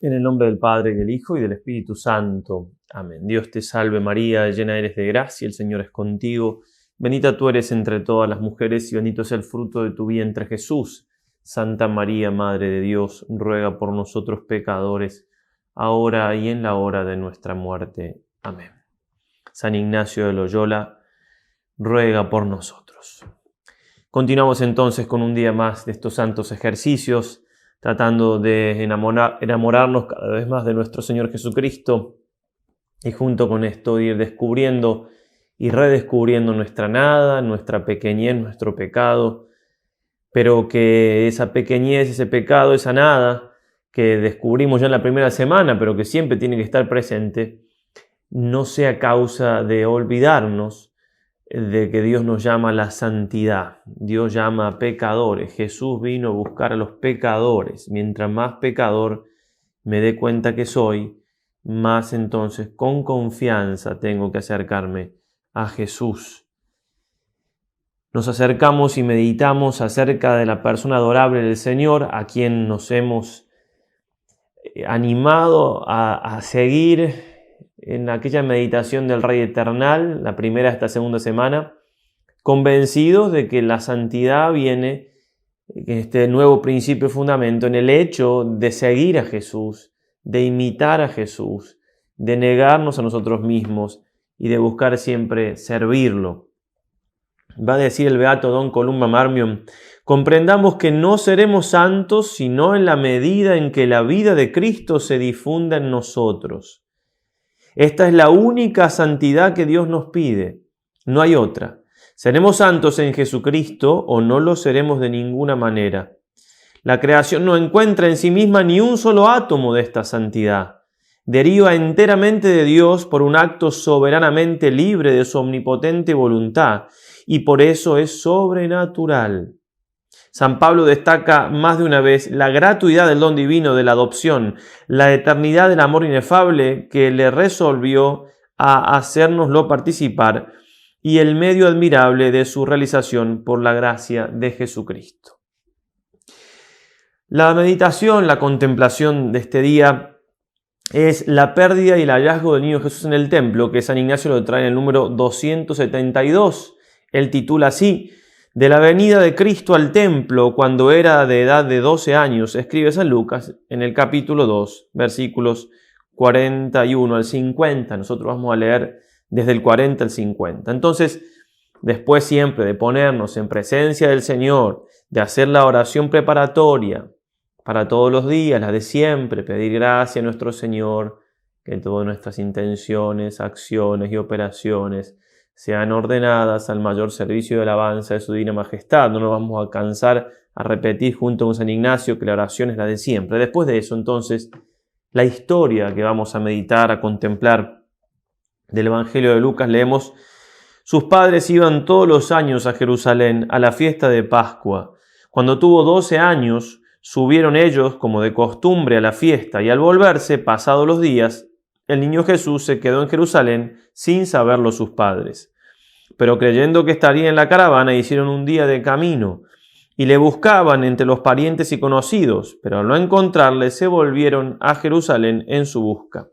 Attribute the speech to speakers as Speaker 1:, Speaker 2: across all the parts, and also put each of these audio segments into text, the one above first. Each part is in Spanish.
Speaker 1: En el nombre del Padre, y del Hijo, y del Espíritu Santo. Amén. Dios te salve María, llena eres de gracia, el Señor es contigo. Bendita tú eres entre todas las mujeres, y bendito es el fruto de tu vientre Jesús. Santa María, Madre de Dios, ruega por nosotros pecadores, ahora y en la hora de nuestra muerte. Amén. San Ignacio de Loyola, ruega por nosotros. Continuamos entonces con un día más de estos santos ejercicios, tratando de enamorarnos cada vez más de nuestro Señor Jesucristo y junto con esto ir descubriendo y redescubriendo nuestra nada, nuestra pequeñez, nuestro pecado, pero que esa pequeñez, ese pecado, esa nada que descubrimos ya en la primera semana, pero que siempre tiene que estar presente, no sea causa de olvidarnos de que Dios nos llama a la santidad. Dios llama a pecadores. Jesús vino a buscar a los pecadores. Mientras más pecador me dé cuenta que soy, más entonces con confianza tengo que acercarme a Jesús. Nos acercamos y meditamos acerca de la persona adorable del Señor, a quien nos hemos animado a seguir en aquella meditación del Rey Eternal, la primera de esta segunda semana, convencidos de que la santidad viene, este nuevo principio y fundamento, en el hecho de seguir a Jesús, de imitar a Jesús, de negarnos a nosotros mismos y de buscar siempre servirlo. Va a decir el beato Don Columba Marmion: comprendamos que no seremos santos sino en la medida en que la vida de Cristo se difunda en nosotros. Esta es la única santidad que Dios nos pide, no hay otra. ¿Seremos santos en Jesucristo o no lo seremos de ninguna manera? La creación no encuentra en sí misma ni un solo átomo de esta santidad. Deriva enteramente de Dios por un acto soberanamente libre de su omnipotente voluntad y por eso es sobrenatural. San Pablo destaca más de una vez la gratuidad del don divino de la adopción, la eternidad del amor inefable que le resolvió a hacérnoslo participar y el medio admirable de su realización por la gracia de Jesucristo. La meditación, la contemplación de este día es la pérdida y el hallazgo del niño Jesús en el templo, que San Ignacio lo trae en el número 272. Él titula así: de la venida de Cristo al templo cuando era de edad de 12 años, escribe San Lucas en el capítulo 2, versículos 41 al 50. Nosotros vamos a leer desde el 40 al 50. Entonces, después siempre de ponernos en presencia del Señor, de hacer la oración preparatoria para todos los días, la de siempre, pedir gracia a nuestro Señor, que todas nuestras intenciones, acciones y operaciones sean ordenadas al mayor servicio de alabanza de su divina majestad. No nos vamos a cansar a repetir junto con San Ignacio que la oración es la de siempre. Después de eso, entonces, la historia que vamos a meditar, a contemplar del Evangelio de Lucas, leemos: sus padres iban todos los años a Jerusalén a la fiesta de Pascua. Cuando tuvo 12 años, subieron ellos, como de costumbre, a la fiesta, y al volverse, pasados los días, el niño Jesús se quedó en Jerusalén sin saberlo sus padres. Pero creyendo que estaría en la caravana, hicieron un día de camino y le buscaban entre los parientes y conocidos, pero al no encontrarle se volvieron a Jerusalén en su busca.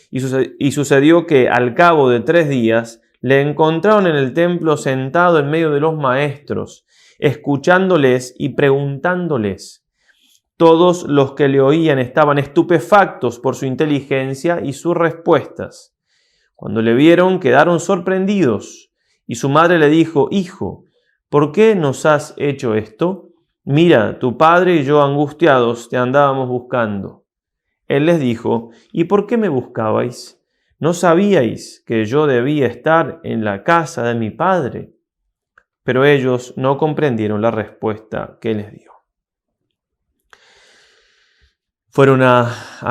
Speaker 1: Y sucedió que al cabo de 3 días le encontraron en el templo sentado en medio de los maestros, escuchándoles y preguntándoles. Todos los que le oían estaban estupefactos por su inteligencia y sus respuestas. Cuando le vieron, quedaron sorprendidos, y su madre le dijo: hijo, ¿por qué nos has hecho esto? Mira, tu padre y yo angustiados te andábamos buscando. Él les dijo: ¿y por qué me buscabais? ¿No sabíais que yo debía estar en la casa de mi padre? Pero ellos no comprendieron la respuesta que les dio. Fueron a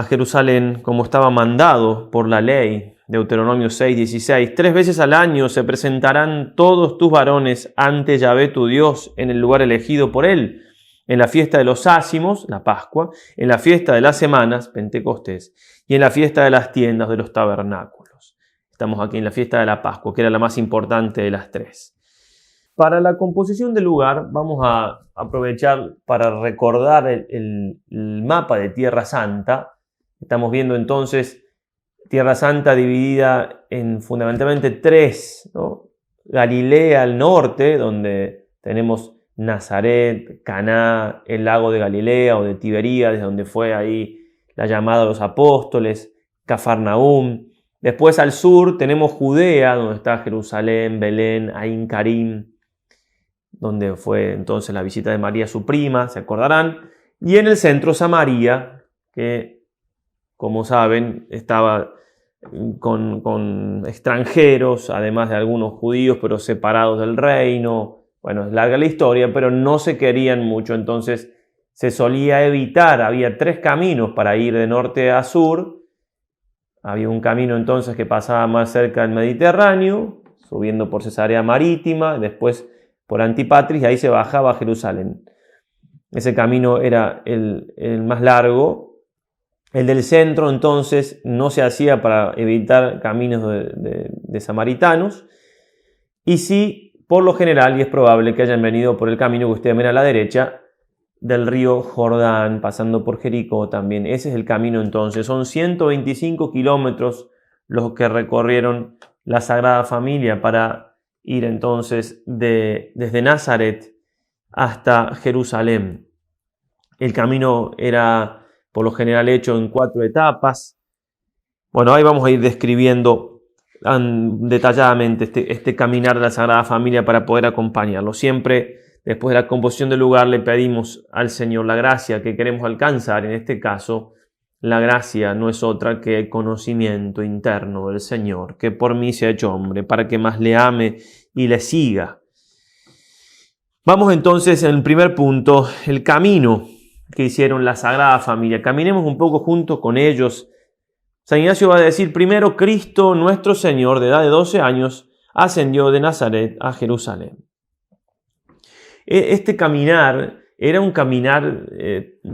Speaker 1: Jerusalén como estaba mandado por la ley, Deuteronomio 6:16. 3 veces al año se presentarán todos tus varones ante Yahvé tu Dios en el lugar elegido por él, en la fiesta de los ácimos, la Pascua, en la fiesta de las semanas, Pentecostés, y en la fiesta de las tiendas de los tabernáculos. Estamos aquí en la fiesta de la Pascua, que era la más importante de las 3. Para la composición del lugar vamos a aprovechar para recordar el mapa de Tierra Santa Estamos viendo entonces Tierra Santa dividida en fundamentalmente tres, ¿no? Galilea al norte, donde tenemos Nazaret, Caná, el lago de Galilea o de Tiberíades, donde fue ahí la llamada de los apóstoles, Cafarnaúm. Después al sur tenemos Judea, donde está Jerusalén, Belén, Ain Karim, donde fue entonces la visita de María, su prima, se acordarán. Y en el centro Samaria, que como saben estaba con extranjeros, además de algunos judíos, pero separados del reino. Bueno, es larga la historia, pero no se querían mucho, entonces se solía evitar. Había tres caminos para ir de norte a sur. Había un camino entonces que pasaba más cerca del Mediterráneo, subiendo por Cesarea Marítima, después por Antipatris, y ahí se bajaba a Jerusalén. Ese camino era el más largo. El del centro entonces no se hacía para evitar caminos de samaritanos, y sí, por lo general, y es probable que hayan venido por el camino que ustedes ven a la derecha, del río Jordán, pasando por Jericó también. Ese es el camino entonces. Son 125 kilómetros los que recorrieron la Sagrada Familia para ir entonces desde Nazaret hasta Jerusalén. El camino era por lo general hecho en 4 etapas. Bueno, ahí vamos a ir describiendo detalladamente este caminar de la Sagrada Familia para poder acompañarlo. Siempre después de la composición del lugar le pedimos al Señor la gracia que queremos alcanzar. En este caso, la gracia no es otra que el conocimiento interno del Señor, que por mí se ha hecho hombre, para que más le ame y le siga. Vamos entonces en el primer punto, el camino que hicieron la Sagrada Familia. Caminemos un poco junto con ellos. San Ignacio va a decir: primero, Cristo nuestro Señor, de edad de 12 años, ascendió de Nazaret a Jerusalén. Este caminar era un caminar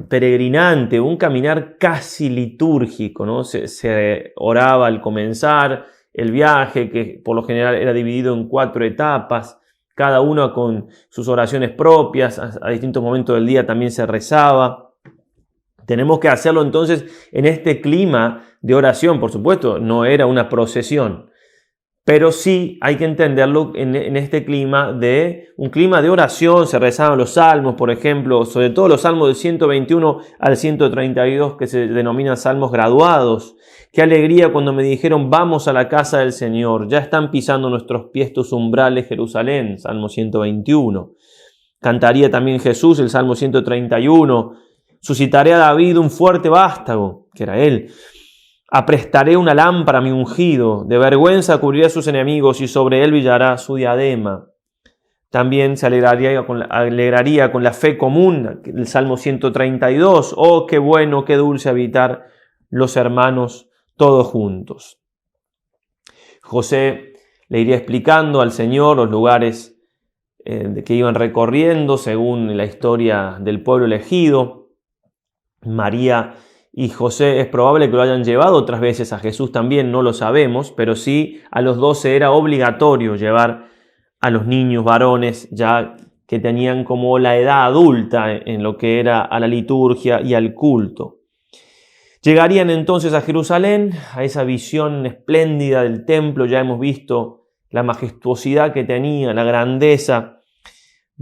Speaker 1: peregrinante, un caminar casi litúrgico, ¿no? Se oraba al comenzar el viaje, que por lo general era dividido en 4 etapas, cada una con sus oraciones propias. A distintos momentos del día también se rezaba. Tenemos que hacerlo entonces en este clima de oración. Por supuesto, no era una procesión, pero sí hay que entenderlo en este clima un clima de oración. Se rezaban los salmos, por ejemplo, sobre todo los salmos del 121 al 132, que se denominan salmos graduados. Qué alegría cuando me dijeron: vamos a la casa del Señor. Ya están pisando nuestros pies tus umbrales, Jerusalén. Salmo 121. Cantaría también Jesús el Salmo 131. Suscitaré a David un fuerte vástago, que era él. Aprestaré una lámpara a mi ungido. De vergüenza cubriré a sus enemigos y sobre él brillará su diadema. También se alegraría con la fe común. El Salmo 132. Oh, qué bueno, qué dulce habitar los hermanos todos juntos. José le iría explicando al Señor los lugares que iban recorriendo según la historia del pueblo elegido. María y José es probable que lo hayan llevado otras veces a Jesús también, no lo sabemos, pero sí a los 12 era obligatorio llevar a los niños varones ya que tenían como la edad adulta en lo que era a la liturgia y al culto. Llegarían entonces a Jerusalén, a esa visión espléndida del templo. Ya hemos visto la majestuosidad que tenía, la grandeza.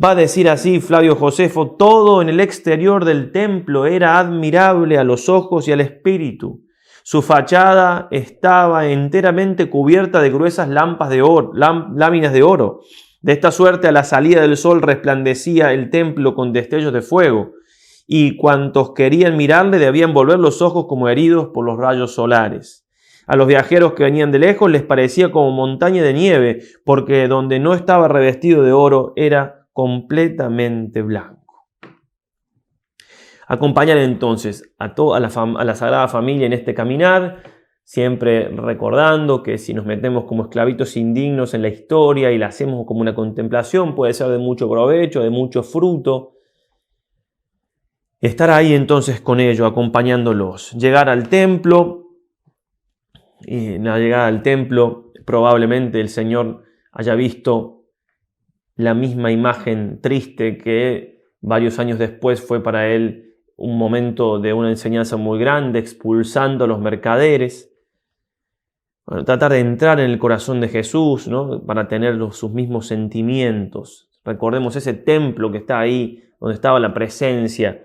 Speaker 1: Va a decir así Flavio Josefo: todo en el exterior del templo era admirable a los ojos y al espíritu. Su fachada estaba enteramente cubierta de gruesas láminas de oro. De esta suerte, a la salida del sol resplandecía el templo con destellos de fuego, y cuantos querían mirarle debían volver los ojos como heridos por los rayos solares. A los viajeros que venían de lejos les parecía como montaña de nieve, porque donde no estaba revestido de oro era completamente blanco. Acompañan entonces a la Sagrada Familia en este caminar, siempre recordando que si nos metemos como esclavitos indignos en la historia y la hacemos como una contemplación, puede ser de mucho provecho, de mucho fruto. Estar ahí entonces con ellos, acompañándolos. Llegar al templo, y en la llegada al templo probablemente el Señor haya visto la misma imagen triste que varios años después fue para él un momento de una enseñanza muy grande, expulsando a los mercaderes. Bueno, tratar de entrar en el corazón de Jesús, ¿no? Para tener sus mismos sentimientos. Recordemos ese templo que está ahí, donde estaba la presencia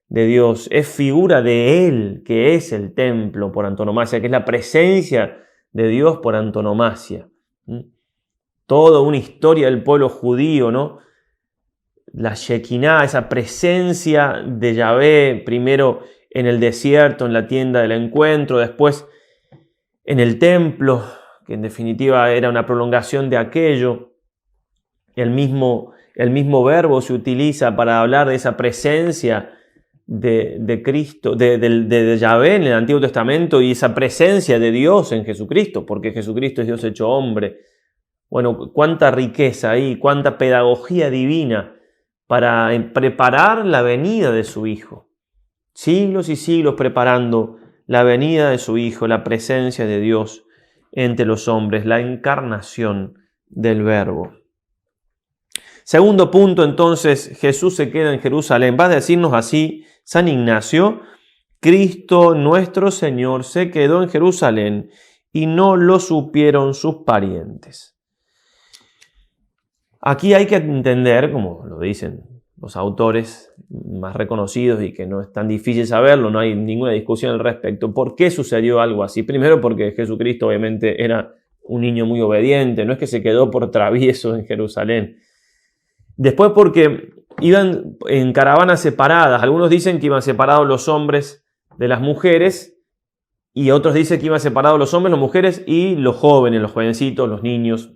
Speaker 1: de Dios. Es figura de Él, que es el templo por antonomasia, que es la presencia de Dios por antonomasia. Toda una historia del pueblo judío, ¿no? La Shekinah, esa presencia de Yahvé, primero en el desierto, en la tienda del encuentro, después en el templo, que en definitiva era una prolongación de aquello. El mismo verbo se utiliza para hablar de esa presencia de Cristo, de Yahvé en el Antiguo Testamento, y esa presencia de Dios en Jesucristo, porque Jesucristo es Dios hecho hombre. Bueno, cuánta riqueza ahí, cuánta pedagogía divina para preparar la venida de su Hijo. Siglos y siglos preparando la venida de su Hijo, la presencia de Dios entre los hombres, la encarnación del Verbo. Segundo punto, entonces, Jesús se queda en Jerusalén. Va a decirnos así San Ignacio: Cristo nuestro Señor se quedó en Jerusalén y no lo supieron sus parientes. Aquí hay que entender, como lo dicen los autores más reconocidos y que no es tan difícil saberlo, no hay ninguna discusión al respecto, ¿por qué sucedió algo así? Primero, porque Jesucristo obviamente era un niño muy obediente, no es que se quedó por travieso en Jerusalén. Después, porque iban en caravanas separadas. Algunos dicen que iban separados los hombres de las mujeres, y otros dicen que iban separados los hombres, las mujeres y los jóvenes, los jovencitos, los niños,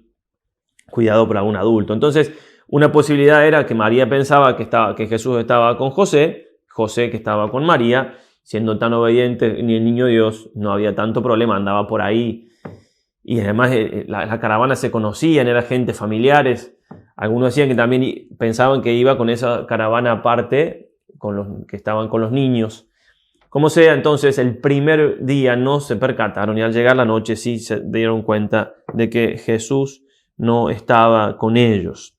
Speaker 1: cuidado por algún adulto. Entonces, una posibilidad era que María pensaba que Jesús estaba con José, José que estaba con María. Siendo tan obediente ni el niño Dios, no había tanto problema, andaba por ahí. Y además las caravanas se conocían, eran gente familiares. Algunos decían que también pensaban que iba con esa caravana aparte, con los que estaban con los niños. Como sea, entonces el primer día no se percataron, y al llegar la noche sí se dieron cuenta de que Jesús no estaba con ellos.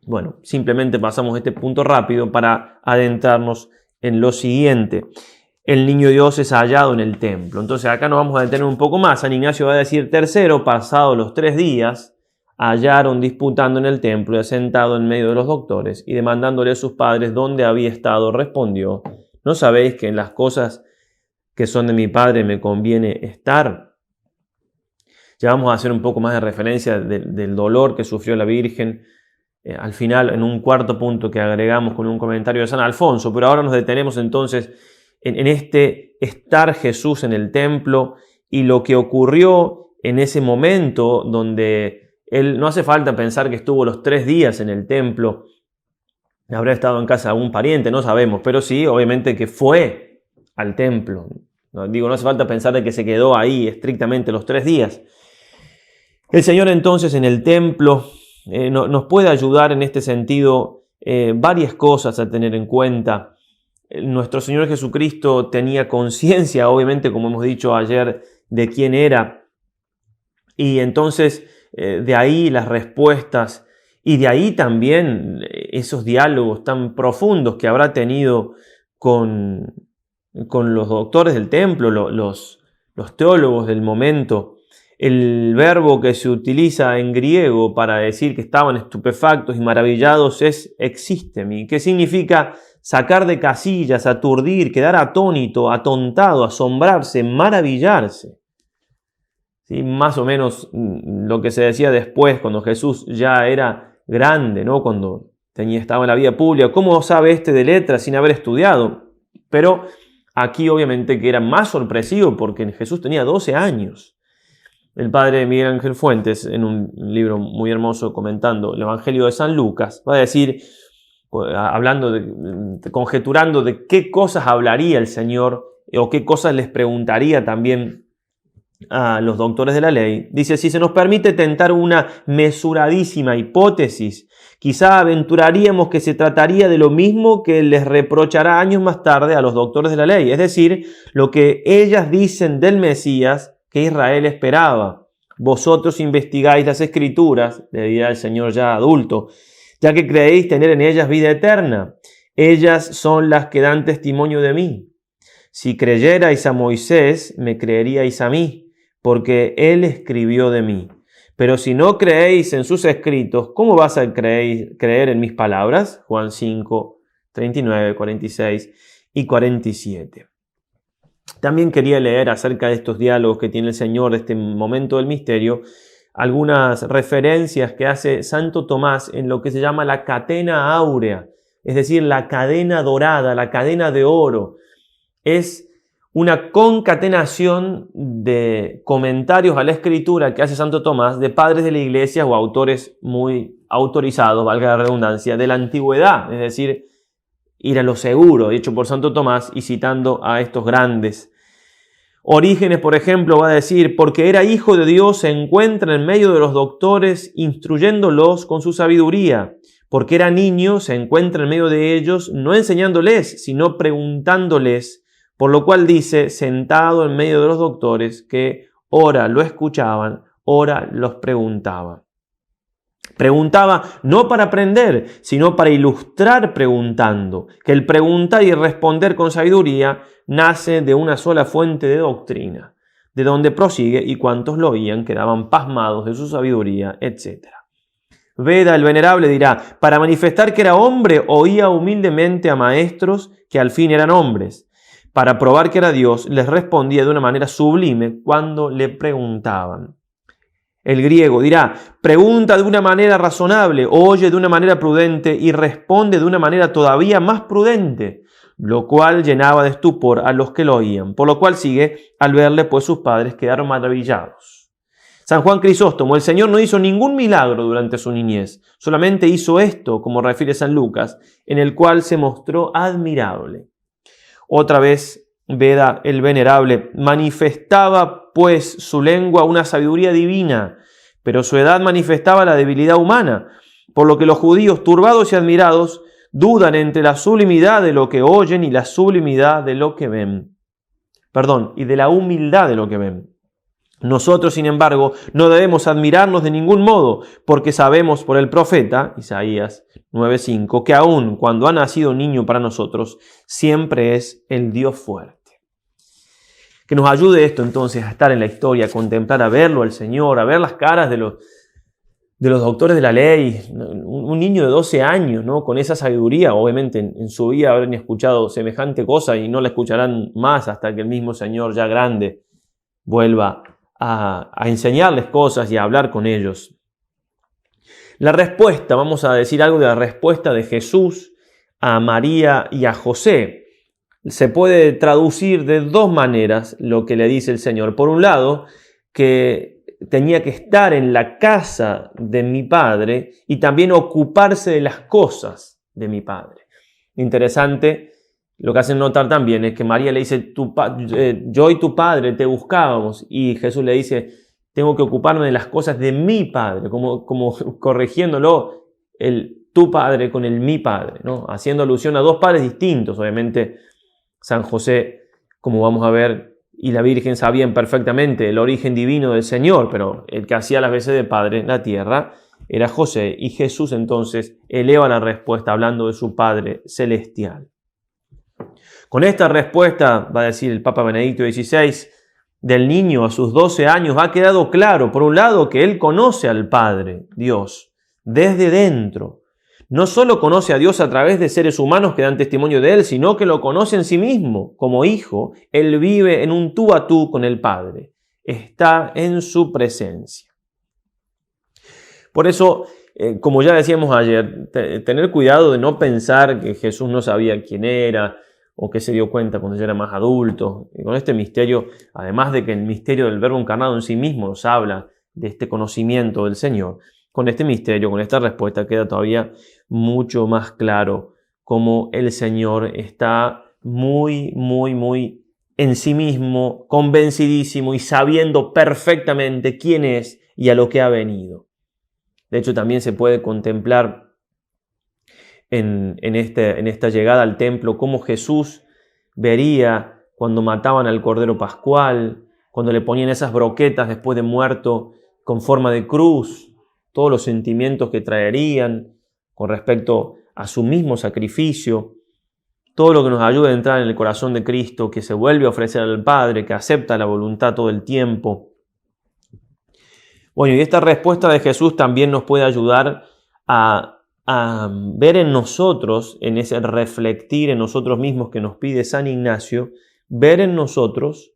Speaker 1: Bueno, simplemente pasamos este punto rápido para adentrarnos en lo siguiente. El niño Dios es hallado en el templo. Entonces acá nos vamos a detener un poco más. San Ignacio va a decir: tercero, pasados los 3 días, hallaron disputando en el templo y sentado en medio de los doctores, y demandándole a sus padres dónde había estado, respondió: ¿no sabéis que en las cosas que son de mi Padre me conviene estar? Ya vamos a hacer un poco más de referencia del dolor que sufrió la Virgen al final, en un cuarto punto que agregamos con un comentario de San Alfonso, pero ahora nos detenemos entonces en este estar Jesús en el templo y lo que ocurrió en ese momento donde él, no hace falta pensar que estuvo los 3 días en el templo, habrá estado en casa de algún pariente, no sabemos, pero sí, obviamente que fue al templo. No hace falta pensar de que se quedó ahí estrictamente los 3 días. El Señor entonces en el templo nos puede ayudar en este sentido varias cosas a tener en cuenta. Nuestro Señor Jesucristo tenía conciencia, obviamente, como hemos dicho ayer, de quién era. Y entonces de ahí las respuestas, y de ahí también esos diálogos tan profundos que habrá tenido con los doctores del templo, los teólogos del momento. El verbo que se utiliza en griego para decir que estaban estupefactos y maravillados es existemi, que significa sacar de casillas, aturdir, quedar atónito, atontado, asombrarse, maravillarse. ¿Sí? Más o menos lo que se decía después, cuando Jesús ya era grande, ¿no? Cuando estaba en la vida pública. ¿Cómo sabe este de letras sin haber estudiado? Pero aquí obviamente que era más sorpresivo porque Jesús tenía 12 años. El padre Miguel Ángel Fuentes, en un libro muy hermoso comentando el Evangelio de San Lucas, va a decir, conjeturando de qué cosas hablaría el Señor o qué cosas les preguntaría también a los doctores de la ley. Dice: si se nos permite tentar una mesuradísima hipótesis, quizá aventuraríamos que se trataría de lo mismo que les reprochará años más tarde a los doctores de la ley, es decir, lo que ellas dicen del Mesías que Israel esperaba. Vosotros investigáis las Escrituras, le dirá el Señor ya adulto, ya que creéis tener en ellas vida eterna. Ellas son las que dan testimonio de mí. Si creyerais a Moisés, me creeríais a mí, porque él escribió de mí. Pero si no creéis en sus escritos, ¿cómo vas a creer en mis palabras? Juan 5, 39, 46 y 47. También quería leer acerca de estos diálogos que tiene el Señor, de este momento del misterio, algunas referencias que hace Santo Tomás en lo que se llama la catena áurea, es decir, la cadena dorada, la cadena de oro. Es una concatenación de comentarios a la Escritura que hace Santo Tomás de padres de la Iglesia o autores muy autorizados, valga la redundancia, de la antigüedad, es decir, ir a lo seguro, hecho por Santo Tomás y citando a estos grandes. Orígenes, por ejemplo, va a decir, porque era hijo de Dios, se encuentra en medio de los doctores, instruyéndolos con su sabiduría. Porque era niño, se encuentra en medio de ellos, no enseñándoles, sino preguntándoles, por lo cual dice, sentado en medio de los doctores, que ora lo escuchaban, ora los preguntaba. Preguntaba no para aprender, sino para ilustrar preguntando, que el preguntar y responder con sabiduría nace de una sola fuente de doctrina, de donde prosigue y cuantos lo oían quedaban pasmados de su sabiduría, etc. Beda el Venerable dirá, para manifestar que era hombre oía humildemente a maestros que al fin eran hombres. Para probar que era Dios les respondía de una manera sublime cuando le preguntaban. El griego dirá, pregunta de una manera razonable, oye de una manera prudente y responde de una manera todavía más prudente, lo cual llenaba de estupor a los que lo oían, por lo cual sigue, al verle pues sus padres quedaron maravillados. San Juan Crisóstomo, el Señor no hizo ningún milagro durante su niñez, solamente hizo esto, como refiere San Lucas, en el cual se mostró admirable. Otra vez, Beda el Venerable, manifestaba pues su lengua una sabiduría divina, pero su edad manifestaba la debilidad humana, por lo que los judíos, turbados y admirados, dudan entre la sublimidad de lo que oyen y la sublimidad de lo que ven. Y de la humildad de lo que ven. Nosotros, sin embargo, no debemos admirarnos de ningún modo, porque sabemos por el profeta, Isaías 9:5, que aun cuando ha nacido un niño para nosotros, siempre es el Dios fuerte. Que nos ayude esto entonces a estar en la historia, a contemplar, a verlo al Señor, a ver las caras de los doctores de la ley, un niño de 12 años, ¿no? Con esa sabiduría, obviamente en su vida habrán escuchado semejante cosa y no la escucharán más hasta que el mismo Señor ya grande vuelva a enseñarles cosas y a hablar con ellos. La respuesta, vamos a decir algo de la respuesta de Jesús a María y a José. Se puede traducir de dos maneras lo que le dice el Señor. Por un lado, que tenía que estar en la casa de mi Padre y también ocuparse de las cosas de mi Padre. Interesante. Lo que hacen notar también es que María le dice, yo y tu padre te buscábamos, y Jesús le dice, tengo que ocuparme de las cosas de mi Padre, como corrigiéndolo el tu Padre con el mi Padre, ¿no? Haciendo alusión a dos padres distintos. Obviamente San José, como vamos a ver, y la Virgen sabían perfectamente el origen divino del Señor, pero el que hacía las veces de padre en la tierra era José, y Jesús entonces eleva la respuesta hablando de su Padre celestial. Con esta respuesta, va a decir el Papa Benedicto XVI, del niño a sus 12 años ha quedado claro, por un lado, que él conoce al Padre, Dios, desde dentro. No solo conoce a Dios a través de seres humanos que dan testimonio de él, sino que lo conoce en sí mismo. Como hijo, él vive en un tú a tú con el Padre. Está en su presencia. Por eso, como ya decíamos ayer, tener cuidado de no pensar que Jesús no sabía quién era, o que se dio cuenta cuando ya era más adulto. Y con este misterio, además de que el misterio del Verbo encarnado en sí mismo nos habla de este conocimiento del Señor, con este misterio, con esta respuesta, queda todavía mucho más claro cómo el Señor está muy, muy, muy en sí mismo, convencidísimo y sabiendo perfectamente quién es y a lo que ha venido. De hecho, también se puede contemplar en esta llegada al templo, cómo Jesús vería cuando mataban al Cordero Pascual, cuando le ponían esas broquetas después de muerto con forma de cruz, todos los sentimientos que traerían con respecto a su mismo sacrificio. todo lo que nos ayude a entrar en el corazón de Cristo, que se vuelve a ofrecer al Padre, que acepta la voluntad todo el tiempo. Bueno, y esta respuesta de Jesús también nos puede ayudar a ver en nosotros, en ese reflectir en nosotros mismos que nos pide San Ignacio, ver en nosotros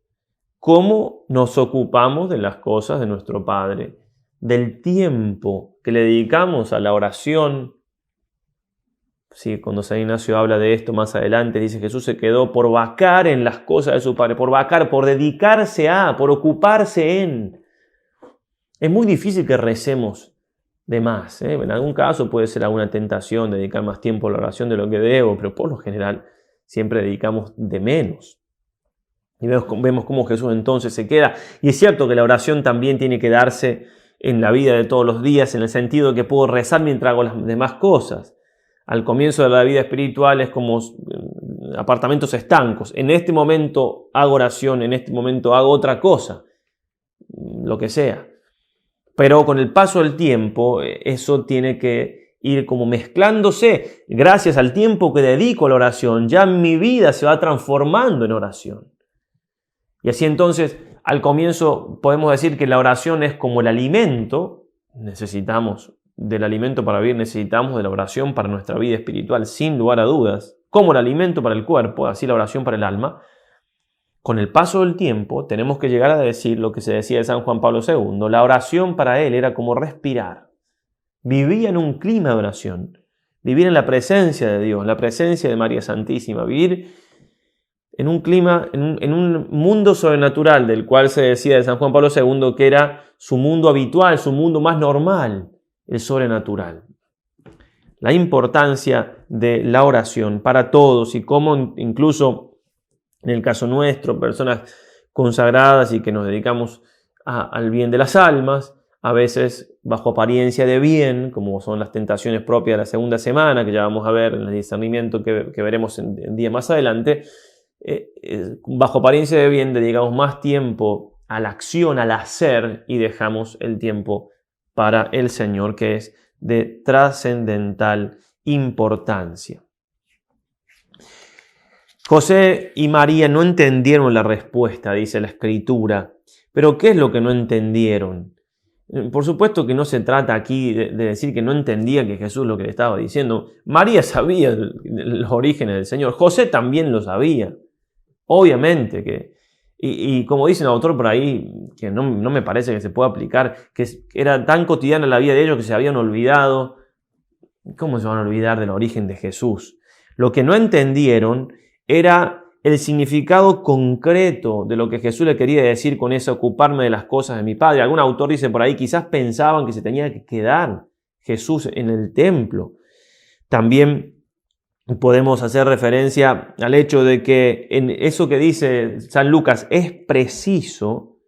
Speaker 1: cómo nos ocupamos de las cosas de nuestro Padre, del tiempo que le dedicamos a la oración. Sí, cuando San Ignacio habla de esto más adelante, dice Jesús se quedó por vacar en las cosas de su Padre, por vacar, por dedicarse a, por ocuparse en. Es muy difícil que recemos de más. En algún caso puede ser alguna tentación dedicar más tiempo a la oración de lo que debo, pero por lo general siempre dedicamos de menos. Y vemos cómo Jesús entonces se queda. Y es cierto que la oración también tiene que darse en la vida de todos los días, en el sentido de que puedo rezar mientras hago las demás cosas. Al comienzo de la vida espiritual es como apartamentos estancos. En este momento hago oración, en este momento hago otra cosa, lo que sea. Pero con el paso del tiempo, eso tiene que ir como mezclándose. Gracias al tiempo que dedico a la oración, ya mi vida se va transformando en oración. Y así entonces, al comienzo podemos decir que la oración es como el alimento. Necesitamos del alimento para vivir, necesitamos de la oración para nuestra vida espiritual, sin lugar a dudas. Como el alimento para el cuerpo, así la oración para el alma. Con el paso del tiempo tenemos que llegar a decir lo que se decía de San Juan Pablo II. La oración para él era como respirar. Vivía en un clima de oración. Vivir en la presencia de Dios, en la presencia de María Santísima. Vivir en un clima, en un mundo sobrenatural del cual se decía de San Juan Pablo II que era su mundo habitual, su mundo más normal, el sobrenatural. La importancia de la oración para todos y cómo incluso en el caso nuestro, personas consagradas y que nos dedicamos al bien de las almas, a veces bajo apariencia de bien, como son las tentaciones propias de la segunda semana, que ya vamos a ver en el discernimiento que veremos en día más adelante, bajo apariencia de bien dedicamos más tiempo a la acción, al hacer, y dejamos el tiempo para el Señor, que es de trascendental importancia. José y María no entendieron la respuesta, dice la Escritura. Pero ¿qué es lo que no entendieron? Por supuesto que no se trata aquí de decir que no entendía que Jesús lo que le estaba diciendo. María sabía los orígenes del Señor. José también lo sabía. Obviamente que... Y como dice un autor por ahí, que no me parece que se pueda aplicar, que era tan cotidiana la vida de ellos que se habían olvidado. ¿Cómo se van a olvidar del origen de Jesús? Lo que no entendieron era el significado concreto de lo que Jesús le quería decir con ese ocuparme de las cosas de mi Padre. Algún autor dice por ahí, quizás pensaban que se tenía que quedar Jesús en el templo. También podemos hacer referencia al hecho de que en eso que dice San Lucas, es preciso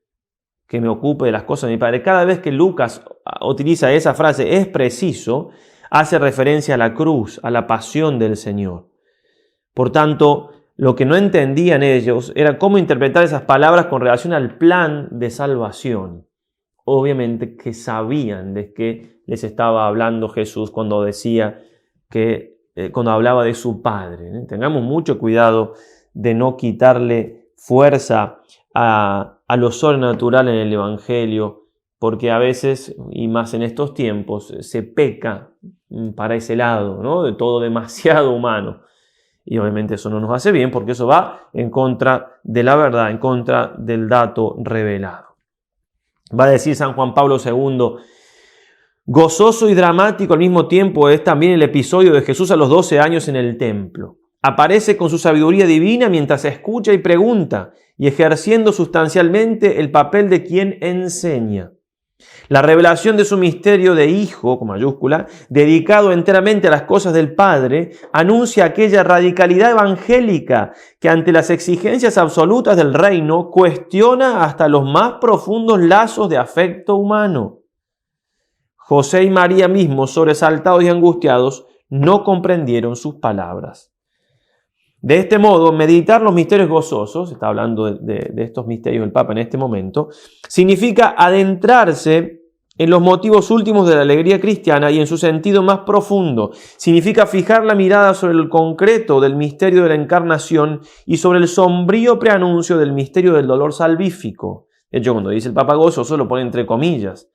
Speaker 1: que me ocupe de las cosas de mi Padre. Cada vez que Lucas utiliza esa frase, es preciso, hace referencia a la cruz, a la pasión del Señor. Por tanto, lo que no entendían ellos era cómo interpretar esas palabras con relación al plan de salvación. Obviamente que sabían de qué les estaba hablando Jesús cuando decía que, cuando hablaba de su Padre. Tengamos mucho cuidado de no quitarle fuerza a lo sobrenatural en el Evangelio, porque a veces, y más en estos tiempos, se peca para ese lado, ¿no? De todo demasiado humano. Y obviamente eso no nos hace bien porque eso va en contra de la verdad, en contra del dato revelado. Va a decir San Juan Pablo II, gozoso y dramático al mismo tiempo es también el episodio de Jesús a los 12 años en el templo. Aparece con su sabiduría divina mientras escucha y pregunta y ejerciendo sustancialmente el papel de quien enseña. La revelación de su misterio de Hijo, con mayúscula, dedicado enteramente a las cosas del Padre, anuncia aquella radicalidad evangélica que ante las exigencias absolutas del reino cuestiona hasta los más profundos lazos de afecto humano. José y María mismos, sobresaltados y angustiados, no comprendieron sus palabras. De este modo, meditar los misterios gozosos, está hablando de estos misterios del Papa en este momento, significa adentrarse en los motivos últimos de la alegría cristiana y en su sentido más profundo. Significa fijar la mirada sobre el concreto del misterio de la encarnación y sobre el sombrío preanuncio del misterio del dolor salvífico. De hecho, cuando dice el Papa gozoso lo pone entre comillas.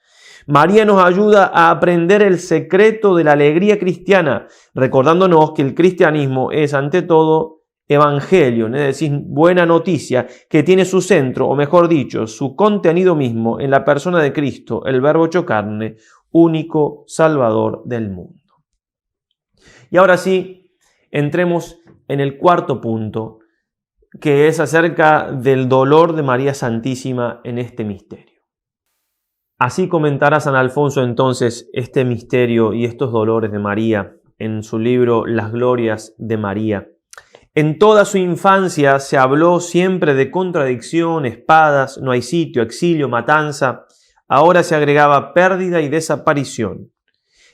Speaker 1: María nos ayuda a aprender el secreto de la alegría cristiana, recordándonos que el cristianismo es ante todo evangelio, es decir, buena noticia, que tiene su centro, o mejor dicho, su contenido mismo en la persona de Cristo, el Verbo hecho carne, único Salvador del mundo. Y ahora sí, entremos en el cuarto punto, que es acerca del dolor de María Santísima en este misterio. Así comentará San Alfonso entonces este misterio y estos dolores de María en su libro Las Glorias de María. En toda su infancia se habló siempre de contradicción, espadas, no hay sitio, exilio, matanza. Ahora se agregaba pérdida y desaparición.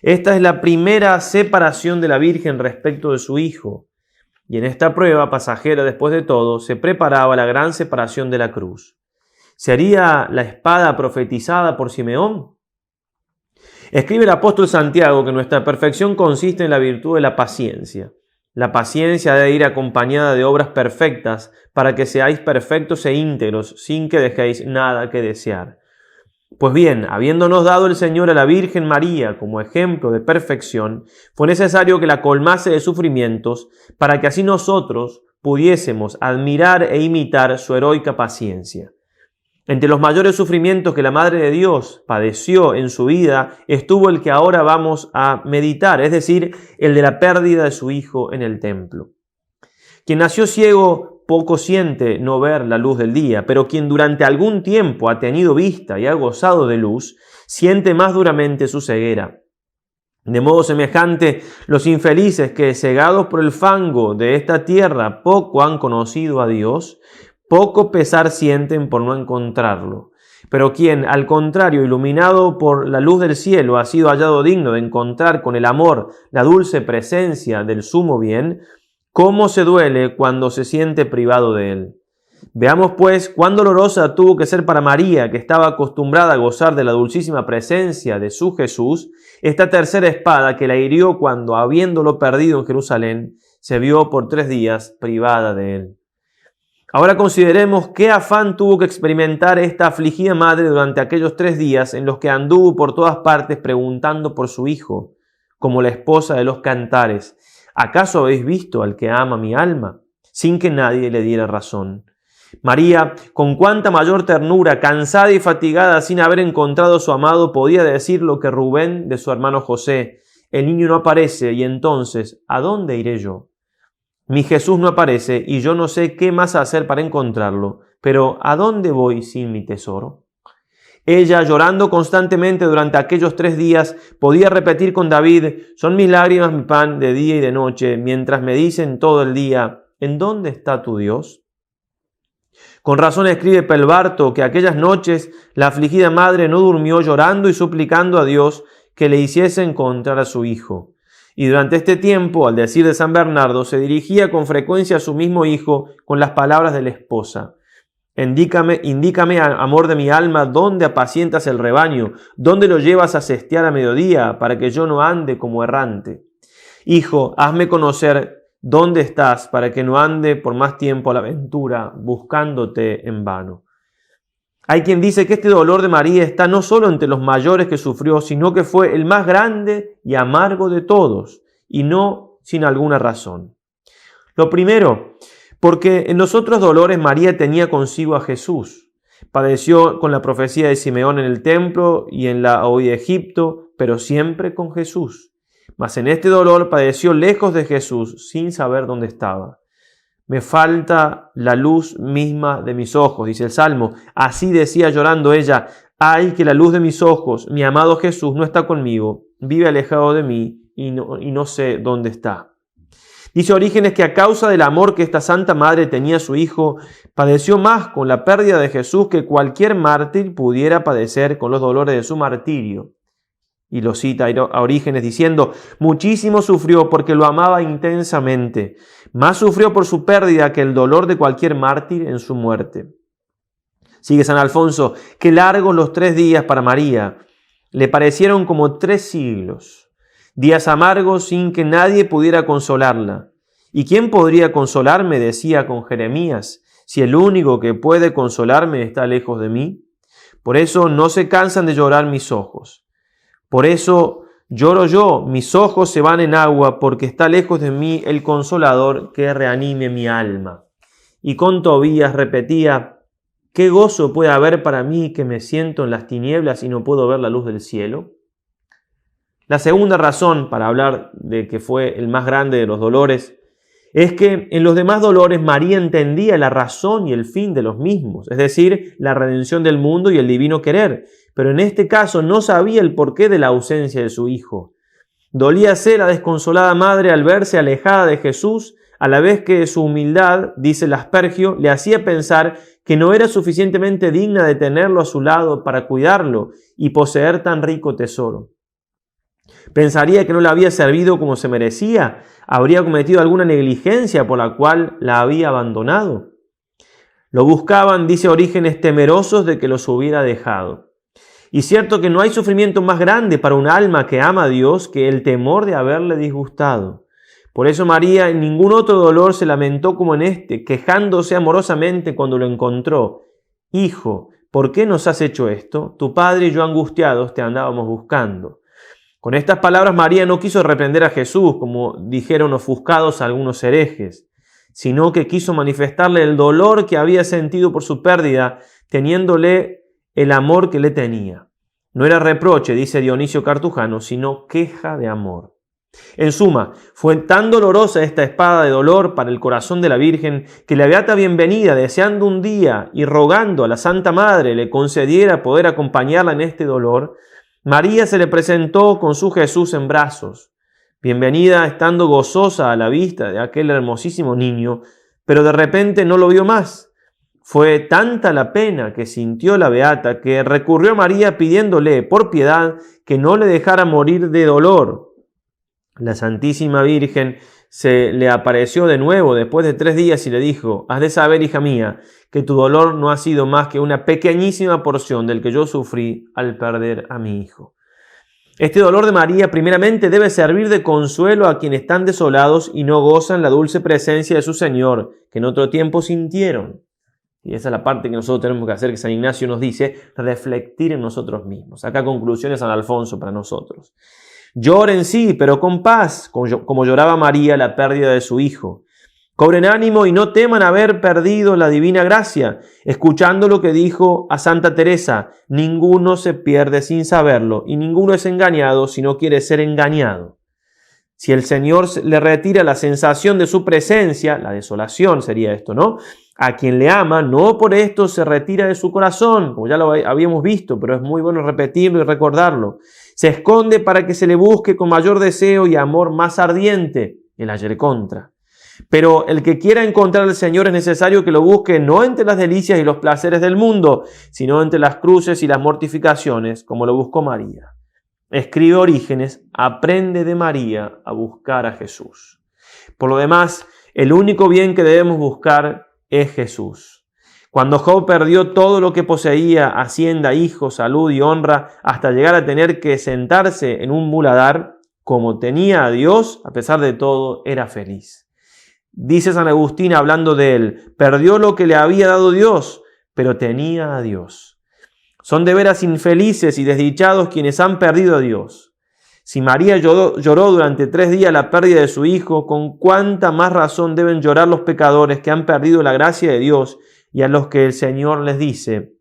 Speaker 1: Esta es la primera separación de la Virgen respecto de su Hijo. Y en esta prueba pasajera después de todo se preparaba la gran separación de la cruz. ¿Sería la espada profetizada por Simeón? Escribe el apóstol Santiago que nuestra perfección consiste en la virtud de la paciencia. La paciencia debe ir acompañada de obras perfectas para que seáis perfectos e íntegros sin que dejéis nada que desear. Pues bien, habiéndonos dado el Señor a la Virgen María como ejemplo de perfección, fue necesario que la colmase de sufrimientos para que así nosotros pudiésemos admirar e imitar su heroica paciencia. Entre los mayores sufrimientos que la Madre de Dios padeció en su vida estuvo el que ahora vamos a meditar, es decir, el de la pérdida de su Hijo en el templo. Quien nació ciego poco siente no ver la luz del día, pero quien durante algún tiempo ha tenido vista y ha gozado de luz, siente más duramente su ceguera. De modo semejante, los infelices que, cegados por el fango de esta tierra, poco han conocido a Dios, poco pesar sienten por no encontrarlo. Pero quien, al contrario, iluminado por la luz del cielo, ha sido hallado digno de encontrar con el amor la dulce presencia del sumo bien, ¿cómo se duele cuando se siente privado de él? Veamos pues cuán dolorosa tuvo que ser para María, que estaba acostumbrada a gozar de la dulcísima presencia de su Jesús, esta tercera espada que la hirió cuando, habiéndolo perdido en Jerusalén, se vio por 3 días privada de él. Ahora consideremos qué afán tuvo que experimentar esta afligida madre durante aquellos 3 días en los que anduvo por todas partes preguntando por su hijo, como la esposa de los cantares. ¿Acaso habéis visto al que ama mi alma? Sin que nadie le diera razón. María, con cuánta mayor ternura, cansada y fatigada sin haber encontrado a su amado, podía decir lo que Rubén de su hermano José: el niño no aparece y entonces, ¿a dónde iré yo? Mi Jesús no aparece y yo no sé qué más hacer para encontrarlo, pero ¿a dónde voy sin mi tesoro? Ella, llorando constantemente durante aquellos 3 días, podía repetir con David: son mis lágrimas mi pan de día y de noche, mientras me dicen todo el día: ¿en dónde está tu Dios? Con razón escribe Pelbarto que aquellas noches la afligida madre no durmió, llorando y suplicando a Dios que le hiciese encontrar a su hijo. Y durante este tiempo, al decir de San Bernardo, se dirigía con frecuencia a su mismo hijo con las palabras de la esposa: Indícame, amor de mi alma, dónde apacientas el rebaño, dónde lo llevas a sestear a mediodía, para que yo no ande como errante. Hijo, hazme conocer dónde estás, para que no ande por más tiempo a la aventura, buscándote en vano. Hay quien dice que este dolor de María está no solo entre los mayores que sufrió, sino que fue el más grande y amargo de todos, y no sin alguna razón. Lo primero, porque en los otros dolores María tenía consigo a Jesús. Padeció con la profecía de Simeón en el templo y en la huida de Egipto, pero siempre con Jesús. Mas en este dolor padeció lejos de Jesús, sin saber dónde estaba. Me falta la luz misma de mis ojos, dice el Salmo. Así decía llorando ella: ay, que la luz de mis ojos, mi amado Jesús, no está conmigo, vive alejado de mí y no sé dónde está. Dice Orígenes que a causa del amor que esta Santa Madre tenía a su Hijo, padeció más con la pérdida de Jesús que cualquier mártir pudiera padecer con los dolores de su martirio. Y lo cita a Orígenes diciendo: muchísimo sufrió porque lo amaba intensamente, más sufrió por su pérdida que el dolor de cualquier mártir en su muerte. Sigue San Alfonso: qué largos los 3 días para María. Le parecieron como 3 siglos, días amargos sin que nadie pudiera consolarla. ¿Y quién podría consolarme?, decía con Jeremías, si el único que puede consolarme está lejos de mí. Por eso no se cansan de llorar mis ojos. Por eso lloro yo, mis ojos se van en agua, porque está lejos de mí el consolador que reanime mi alma. Y con Tobías repetía: ¿qué gozo puede haber para mí que me siento en las tinieblas y no puedo ver la luz del cielo? La segunda razón para hablar de que fue el más grande de los dolores es que en los demás dolores María entendía la razón y el fin de los mismos, es decir, la redención del mundo y el divino querer, pero en este caso no sabía el porqué de la ausencia de su hijo. Dolíase la desconsolada madre al verse alejada de Jesús, a la vez que su humildad, dice el Aspergio, le hacía pensar que no era suficientemente digna de tenerlo a su lado para cuidarlo y poseer tan rico tesoro. Pensaría que no le había servido como se merecía, habría cometido alguna negligencia por la cual la había abandonado. Lo buscaban, dice Orígenes, temerosos de que los hubiera dejado. Y cierto que no hay sufrimiento más grande para un alma que ama a Dios que el temor de haberle disgustado. Por eso María en ningún otro dolor se lamentó como en este, quejándose amorosamente cuando lo encontró. Hijo, ¿por qué nos has hecho esto? Tu padre y yo angustiados te andábamos buscando. Con estas palabras María no quiso reprender a Jesús, como dijeron ofuscados algunos herejes, sino que quiso manifestarle el dolor que había sentido por su pérdida, teniéndole el amor que le tenía. No era reproche, dice Dionisio Cartujano, sino queja de amor. En suma, fue tan dolorosa esta espada de dolor para el corazón de la Virgen que la Beata Bienvenida, deseando un día y rogando a la Santa Madre le concediera poder acompañarla en este dolor, María se le presentó con su Jesús en brazos. Bienvenida, estando gozosa a la vista de aquel hermosísimo niño, pero de repente no lo vio más. Fue tanta la pena que sintió la Beata que recurrió a María pidiéndole por piedad que no le dejara morir de dolor. La Santísima Virgen se le apareció de nuevo después de 3 días y le dijo: has de saber, hija mía, que tu dolor no ha sido más que una pequeñísima porción del que yo sufrí al perder a mi hijo. Este dolor de María primeramente debe servir de consuelo a quienes están desolados y no gozan la dulce presencia de su Señor, que en otro tiempo sintieron. Y esa es la parte que nosotros tenemos que hacer, que San Ignacio nos dice, reflectir en nosotros mismos. Acá conclusiones San Alfonso para nosotros. Lloren sí, pero con paz, como lloraba María la pérdida de su hijo. Cobren ánimo y no teman haber perdido la divina gracia, escuchando lo que dijo a Santa Teresa: ninguno se pierde sin saberlo y ninguno es engañado si no quiere ser engañado. Si el Señor le retira la sensación de su presencia, la desolación sería esto, ¿no? A quien le ama, no por esto se retira de su corazón, como ya lo habíamos visto, pero es muy bueno repetirlo y recordarlo. Se esconde para que se le busque con mayor deseo y amor más ardiente, el ayer contra. Pero el que quiera encontrar al Señor es necesario que lo busque no entre las delicias y los placeres del mundo, sino entre las cruces y las mortificaciones, como lo buscó María. Escribe Orígenes: aprende de María a buscar a Jesús. Por lo demás, el único bien que debemos buscar es Jesús. Cuando Job perdió todo lo que poseía, hacienda, hijos, salud y honra, hasta llegar a tener que sentarse en un muladar, como tenía a Dios, a pesar de todo, era feliz. Dice San Agustín hablando de él: perdió lo que le había dado Dios, pero tenía a Dios. Son de veras infelices y desdichados quienes han perdido a Dios. Si María lloró durante 3 días la pérdida de su hijo, con cuánta más razón deben llorar los pecadores que han perdido la gracia de Dios y a los que el Señor les dice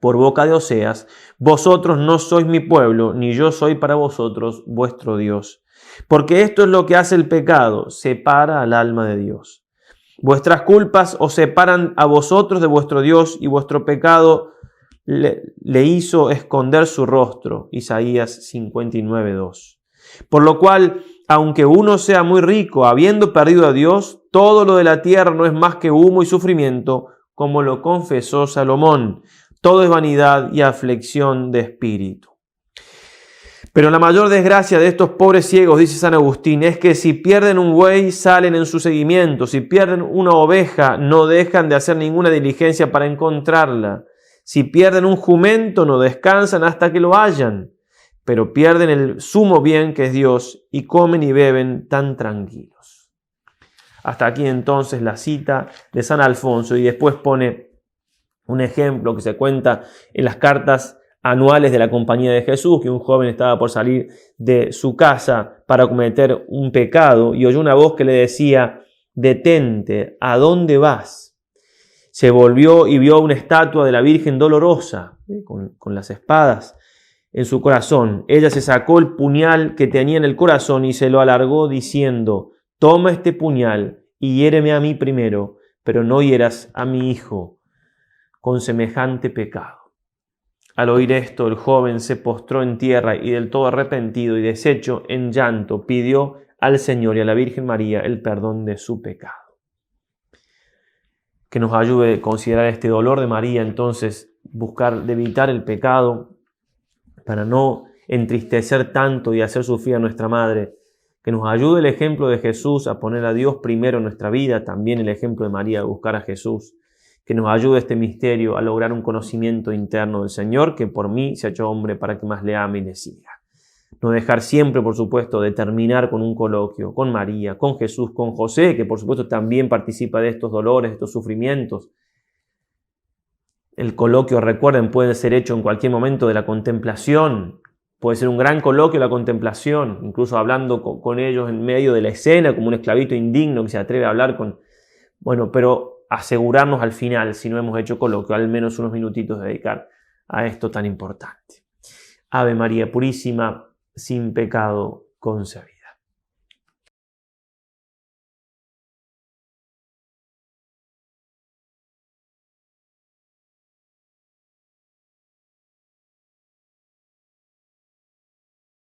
Speaker 1: por boca de Oseas: vosotros no sois mi pueblo, ni yo soy para vosotros vuestro Dios. Porque esto es lo que hace el pecado, separa al alma de Dios. Vuestras culpas os separan a vosotros de vuestro Dios, y vuestro pecado le hizo esconder su rostro. Isaías 59:2. Por lo cual, aunque uno sea muy rico, habiendo perdido a Dios, todo lo de la tierra no es más que humo y sufrimiento, como lo confesó Salomón. Todo es vanidad y aflicción de espíritu. Pero la mayor desgracia de estos pobres ciegos, dice San Agustín, es que si pierden un buey, salen en su seguimiento. Si pierden una oveja, no dejan de hacer ninguna diligencia para encontrarla. Si pierden un jumento, no descansan hasta que lo hallan. pero pierden el sumo bien que es Dios y comen y beben tan tranquilos. Hasta aquí entonces la cita de San Alfonso, y después pone un ejemplo que se cuenta en las cartas anuales de la Compañía de Jesús, que un joven estaba por salir de su casa para cometer un pecado y oyó una voz que le decía: detente, ¿a dónde vas? Se volvió y vio una estatua de la Virgen Dolorosa, con las espadas en su corazón. Ella se sacó el puñal que tenía en el corazón y se lo alargó diciendo: toma este puñal y hiéreme a mí primero, pero no hieras a mi hijo con semejante pecado. Al oír esto, el joven se postró en tierra y, del todo arrepentido y deshecho en llanto, pidió al Señor y a la Virgen María el perdón de su pecado. Que nos ayude a considerar este dolor de María, entonces buscar de evitar el pecado para no entristecer tanto y hacer sufrir a nuestra madre. Que nos ayude el ejemplo de Jesús a poner a Dios primero en nuestra vida, también el ejemplo de María a buscar a Jesús. Que nos ayude este misterio a lograr un conocimiento interno del Señor, que por mí se ha hecho hombre para que más le ame y le siga. No dejar siempre, por supuesto, de terminar con un coloquio con María, con Jesús, con José, que por supuesto también participa de estos dolores, de estos sufrimientos. El coloquio, recuerden, puede ser hecho en cualquier momento de la contemplación. Puede ser un gran coloquio la contemplación, incluso hablando con ellos en medio de la escena, como un esclavito indigno que se atreve a hablar con... Bueno, pero asegurarnos al final, si no hemos hecho coloquio, al menos unos minutitos de dedicar a esto tan importante. Ave María Purísima, sin pecado concebida.